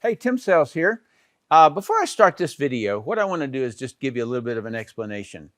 Hey, Tim Sales here. Before I start this video, what I want to do is just give you a little bit of an explanation.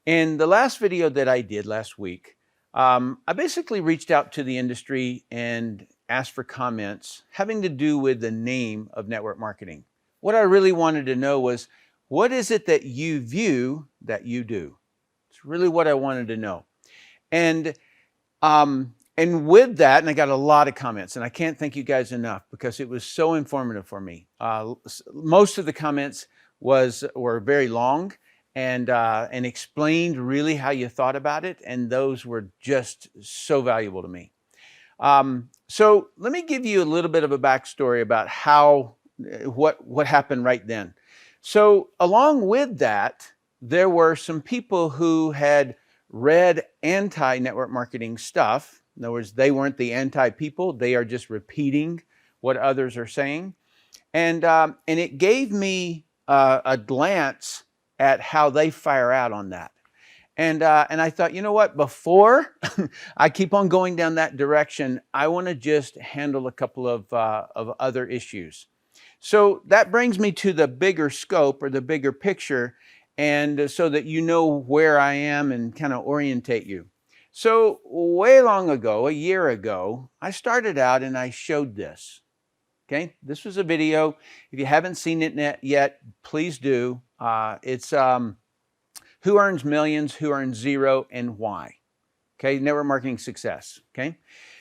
In the last video that I did last week, I basically reached out to the industry and asked for comments having to do with the name of network marketing. What I really wanted to know was, what is it that you view that you do? It's really what I wanted to know. And with that, and I got a lot of comments, and I can't thank you guys enough because it was so informative for me. Most of the comments were very long and explained really how you thought about it, and those were just so valuable to me. So let me give you a little bit of a backstory about what happened right then. So along with that, there were some people who had read anti-network marketing stuff. In other words, they weren't the anti-people. They are just repeating what others are saying. And it gave me a glance at how they fire out on that. And I thought, you know what, before I keep on going down that direction, I want to just handle a couple of other issues. So that brings me to the bigger scope or the bigger picture, and so that you know where I am and kind of orientate you. So way long ago, a year ago, I started out and I showed this. Okay, this was a video. If you haven't seen it yet, please do. It's who earns millions, who earns zero, and why. Okay, network marketing success. Okay,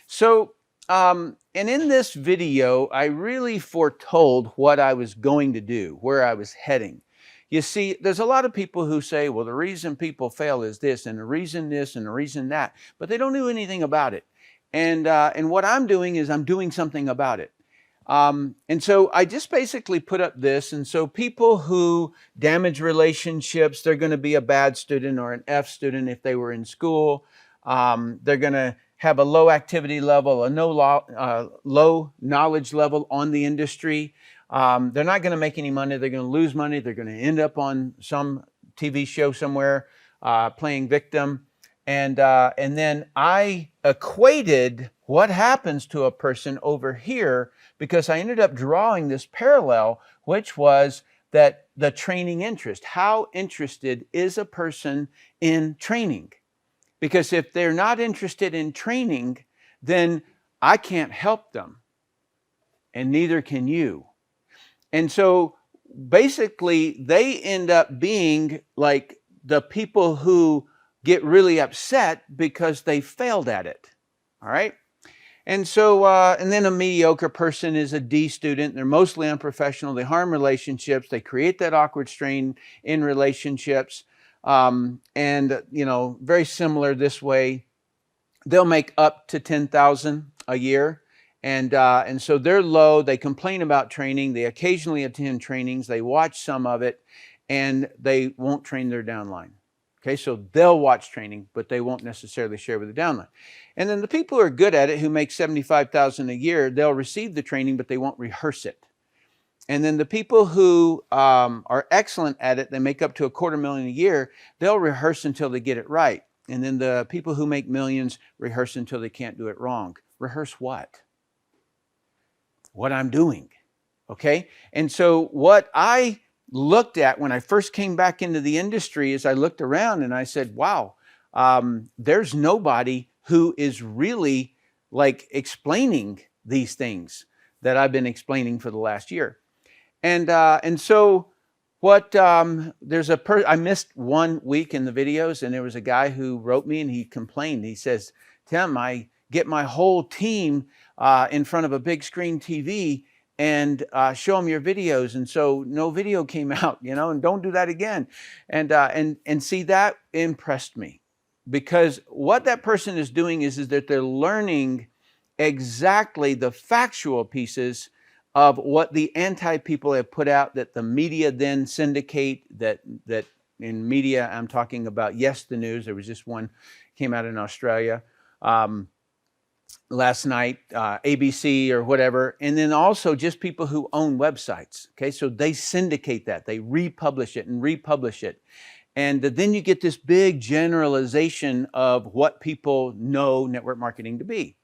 so and in this video, I really foretold what I was going to do, where I was heading. You see, there's a lot of people who say, well, the reason people fail is this, and the reason this, and the reason that, but they don't do anything about it. And what I'm doing is I'm doing something about it. And so I just basically put up this. And so people who damage relationships, they're going to be a bad student or an F student if they were in school. They're going to have a low activity level, a low knowledge level on the industry. They're not going to make any money. They're going to lose money. They're going to end up on some TV show somewhere playing victim. And then I equated what happens to a person over here because I ended up drawing this parallel, which was that the training interest. How interested is a person in training? Because if they're not interested in training, then I can't help them, and neither can you. And so basically, they end up being like the people who get really upset because they failed at it. All right. And so, and then a mediocre person is a D student. They're mostly unprofessional. They harm relationships. They create that awkward strain in relationships. And, you know, very similar this way. They'll make up to $10,000 a year. And so they're low. They complain about training. They occasionally attend trainings. They watch some of it, and they won't train their downline. Okay, so they'll watch training, but they won't necessarily share with the downline. And then the people who are good at it, who make $75,000 a year, they'll receive the training, but they won't rehearse it. And then the people who are excellent at it, they make up to $250,000 a year, they'll rehearse until they get it right. And then the people who make millions rehearse until they can't do it wrong. Rehearse what? What I'm doing. Okay? And so what I looked at when I first came back into the industry is I looked around and I said, wow, there's nobody who is really like explaining these things that I've been explaining for the last year. And so what, I missed 1 week in the videos, and there was a guy who wrote me and he complained. He says, Tim, I get my whole team in front of a big screen TV and show them your videos, and so no video came out, you know, and don't do that again. And see, that impressed me, because what that person is doing is that they're learning exactly the factual pieces of what the anti-people have put out, that the media then syndicate, that in media, I'm talking about Yes the News. There was just one came out in Australia last night, ABC or whatever, and then also just people who own websites. Okay, so they syndicate that, they republish it and republish it. And then you get this big generalization of what people know network marketing to be.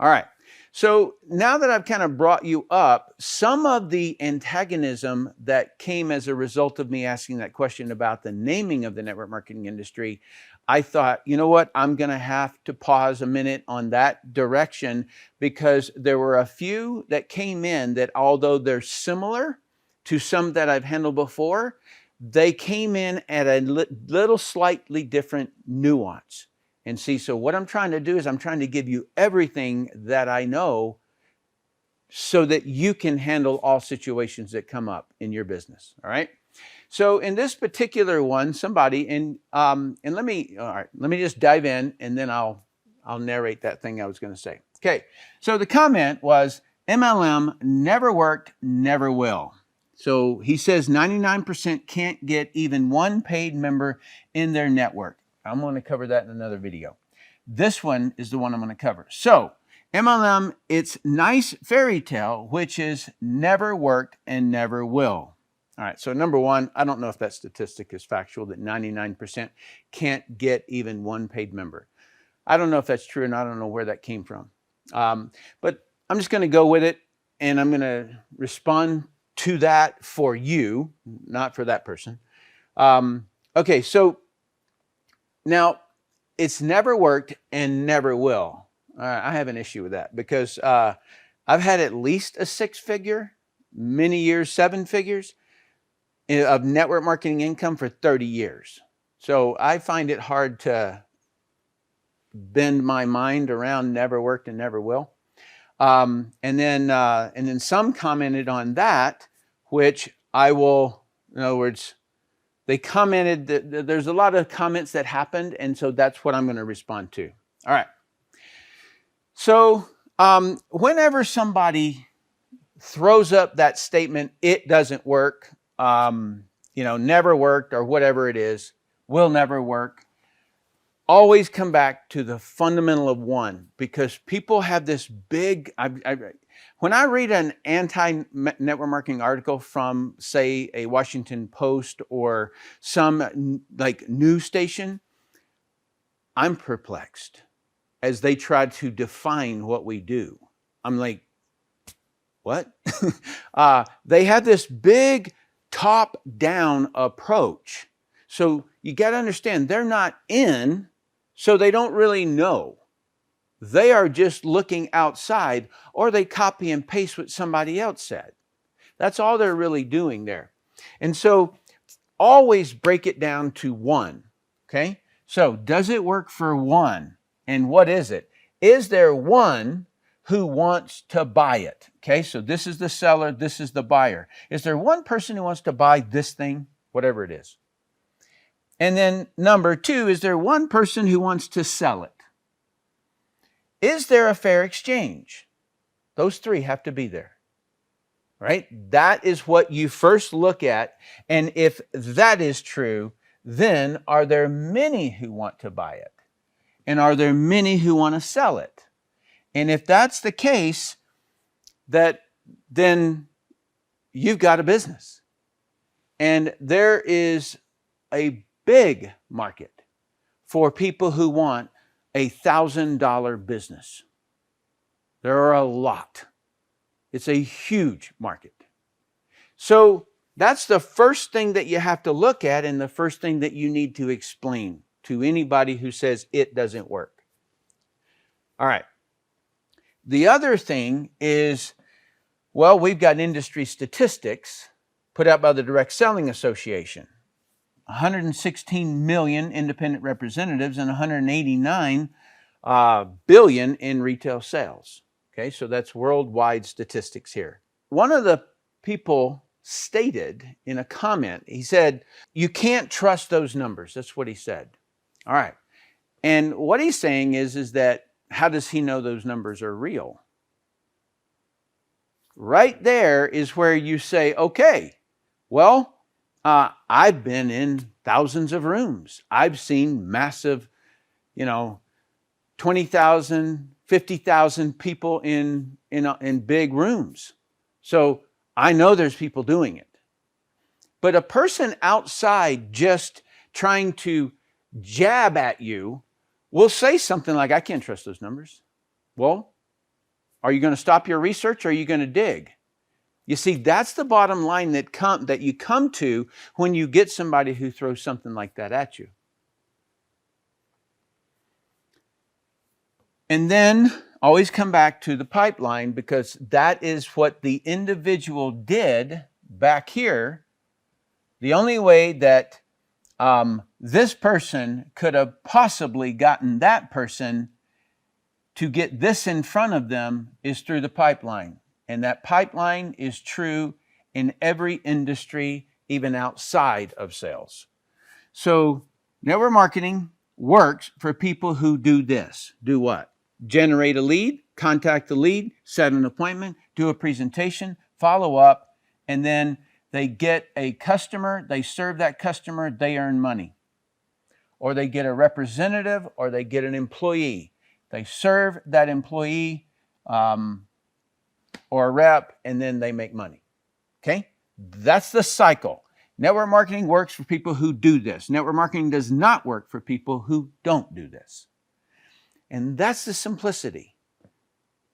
All right. So now that I've kind of brought you up, some of the antagonism that came as a result of me asking that question about the naming of the network marketing industry, I thought, you know what, I'm going to have to pause a minute on that direction, because there were a few that came in that, although they're similar to some that I've handled before, they came in at a little slightly different nuance. And see, so what I'm trying to do is I'm trying to give you everything that I know so that you can handle all situations that come up in your business. All right. So in this particular one, somebody, and let me just dive in, and then I'll narrate that thing I was going to say. Okay. So the comment was, MLM never worked, never will. So he says 99% can't get even one paid member in their network. I'm going to cover that in another video. This one is the one I'm going to cover. So MLM, it's nice fairy tale, which is never worked and never will. All right. So number one, I don't know if that statistic is factual, that 99% can't get even one paid member. I don't know if that's true, and I don't know where that came from. But I'm just going to go with it, and I'm going to respond to that for you, not for that person. Okay. So now, it's never worked and never will. I have an issue with that, because I've had at least a 6-figure, many years, 7 figures of network marketing income for 30 years. So I find it hard to bend my mind around never worked and never will. And then some commented on that, which I will, in other words, they commented that there's a lot of comments that happened, and so that's what I'm going to respond to. All right. So whenever somebody throws up that statement, it doesn't work, never worked, or whatever it is, will never work, always come back to the fundamental of one, because people have this big, when I read an anti-network marketing article from, say, a Washington Post or some like news station, I'm perplexed as they try to define what we do. I'm like, what? They have this big top-down approach. So you got to understand, they're not in, so they don't really know. They are just looking outside, or they copy and paste what somebody else said. That's all they're really doing there. And so always break it down to one. Okay. So does it work for one? And what is it? Is there one who wants to buy it? Okay. So this is the seller. This is the buyer. Is there one person who wants to buy this thing, whatever it is? And then number two, is there one person who wants to sell it? Is there a fair exchange? Those three have to be there, right? That is what you first look at. And if that is true, then are there many who want to buy it? And are there many who want to sell it? And if that's the case, then you've got a business. And there is a big market for people who want $1,000 business. There are a lot. It's a huge market. So that's the first thing that you have to look at, and the first thing that you need to explain to anybody who says it doesn't work. All right. The other thing is, well, we've got industry statistics put out by the Direct Selling Association. 116 million independent representatives and 189 billion in retail sales. Okay, so that's worldwide statistics here. One of the people stated in a comment, he said, you can't trust those numbers. That's what he said. All right. And what he's saying is that, how does he know those numbers are real? Right there is where you say, okay, well, I've been in thousands of rooms. I've seen massive, 20,000, 50,000 people in big rooms. So I know there's people doing it. But a person outside just trying to jab at you will say something like, I can't trust those numbers. Well, Are you going to stop your research or are you going to dig? You see, that's the bottom line that you come to when you get somebody who throws something like that at you. And then always come back to the pipeline, because that is what the individual did back here. The only way that this person could have possibly gotten that person to get this in front of them is through the pipeline. And that pipeline is true in every industry, even outside of sales. So network marketing works for people who do this. Do what? Generate a lead, contact the lead, set an appointment, do a presentation, follow up, and then they get a customer, they serve that customer, they earn money. Or they get a representative, or they get an employee. They serve that employee or a rep, and then they make money. Okay? That's the cycle. Network marketing works for people who do this. Network marketing does not work for people who don't do this. And that's the simplicity.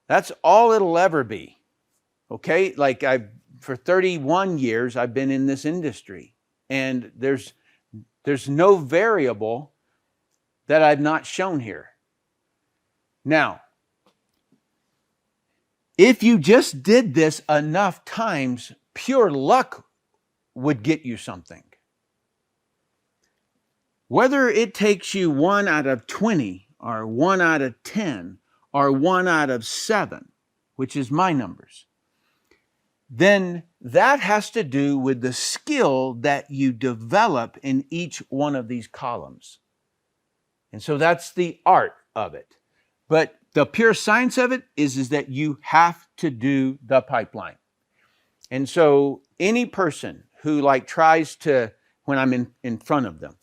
That's all it'll ever be. Okay? Like for 31 years, I've been in this industry, and there's no variable that I've not shown here. Now, if you just did this enough times, pure luck would get you something. Whether it takes you 1 out of 20 or 1 out of 10 or 1 out of 7, which is my numbers, then that has to do with the skill that you develop in each one of these columns. And so that's the art of it. But the pure science of it is that you have to do the pipeline. And so any person who tries to, when I'm in front of them,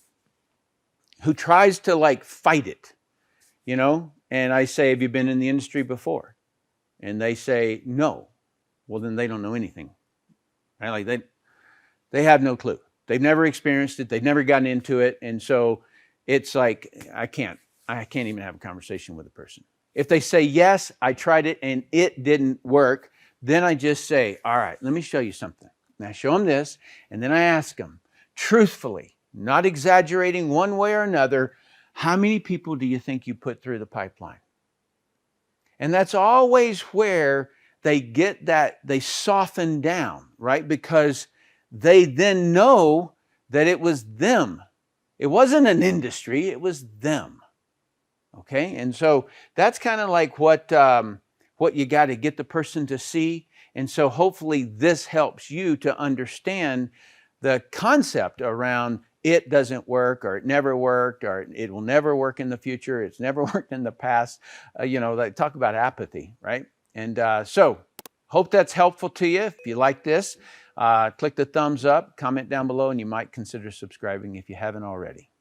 who tries to fight it, and I say, have you been in the industry before? And they say, no. Well, then they don't know anything. Right? They have no clue. They've never experienced it. They've never gotten into it. And so it's like, I can't even have a conversation with a person. If they say, yes, I tried it and it didn't work, then I just say, all right, let me show you something. And I show them this, and then I ask them, truthfully, not exaggerating one way or another, how many people do you think you put through the pipeline? And that's always where they get that, they soften down, right? Because they then know that it was them. It wasn't an industry, it was them. Okay, and so that's kind of like what you got to get the person to see. And so hopefully this helps you to understand the concept around it doesn't work, or it never worked, or it will never work in the future. It's never worked in the past. Talk about apathy, right? And so hope that's helpful to you. If you like this, click the thumbs up, comment down below, and you might consider subscribing if you haven't already.